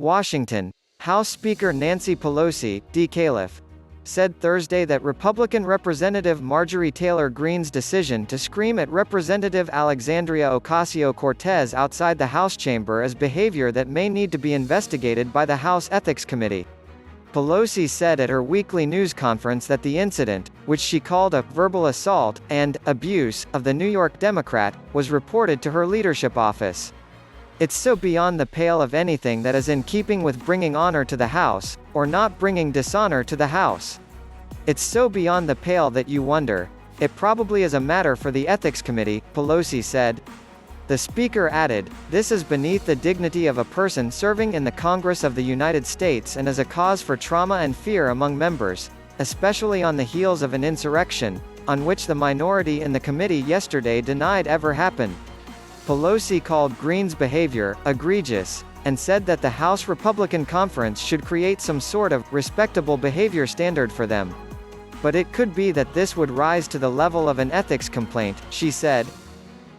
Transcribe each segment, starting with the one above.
Washington. House Speaker Nancy Pelosi, D-Caliph, said Thursday that Republican Representative Marjorie Taylor Greene's decision to scream at Representative Alexandria Ocasio-Cortez outside the House chamber is behavior that may need to be investigated by the House Ethics Committee. Pelosi said at her weekly news conference that the incident, which she called a verbal assault and abuse of the New York Democrat, was reported to her leadership office. It's so beyond the pale of anything that is in keeping with bringing honor to the House, or not bringing dishonor to the House. It's so beyond the pale that you wonder. It probably is a matter for the Ethics Committee, Pelosi said. The Speaker added, "This is beneath the dignity of a person serving in the Congress of the United States and is a cause for trauma and fear among members, especially on the heels of an insurrection, on which the minority in the committee yesterday denied ever happened." Pelosi called Greene's behavior egregious, and said that the House Republican Conference should create some sort of respectable behavior standard for them. But it could be that this would rise to the level of an ethics complaint, she said.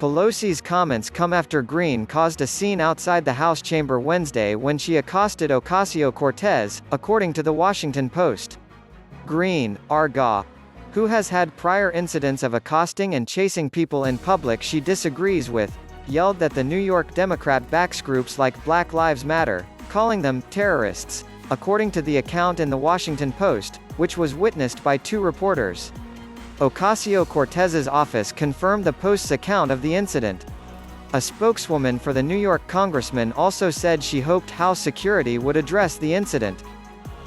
Pelosi's comments come after Greene caused a scene outside the House chamber Wednesday when she accosted Ocasio-Cortez, according to the Washington Post. Greene, RGA, who has had prior incidents of accosting and chasing people in public she disagrees with, yelled that the New York Democrat backs groups like Black Lives Matter, calling them terrorists, according to the account in the Washington Post, which was witnessed by two reporters. Ocasio-Cortez's office confirmed the Post's account of the incident. A spokeswoman for the New York congressman also said she hoped House security would address the incident.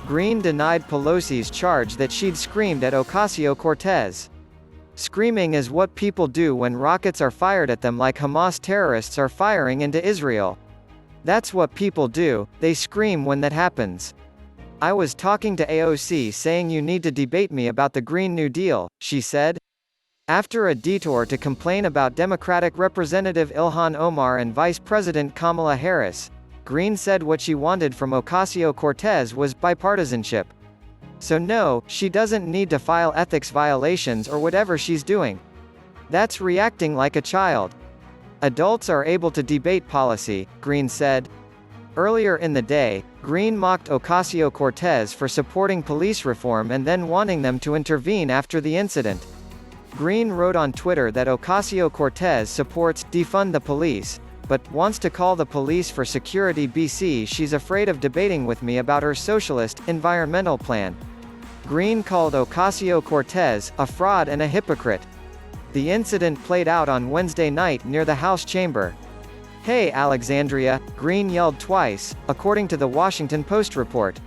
Greene denied Pelosi's charge that she'd screamed at Ocasio-Cortez. "Screaming is what people do when rockets are fired at them like Hamas terrorists are firing into Israel. That's what people do, they scream when that happens. I was talking to AOC saying you need to debate me about the Green New Deal," she said. After a detour to complain about Democratic Representative Ilhan Omar and Vice President Kamala Harris, Greene said what she wanted from Ocasio-Cortez was bipartisanship. So no, she doesn't need to file ethics violations or whatever she's doing. That's reacting like a child. Adults are able to debate policy, Greene said. Earlier in the day, Greene mocked Ocasio-Cortez for supporting police reform and then wanting them to intervene after the incident. Greene wrote on Twitter that Ocasio-Cortez supports defund the police, but wants to call the police for security BC. She's afraid of debating with me about her socialist, environmental plan. Greene called Ocasio-Cortez a fraud and a hypocrite. The incident played out on Wednesday night near the House chamber. "Hey Alexandria," Greene yelled twice, according to the Washington Post report.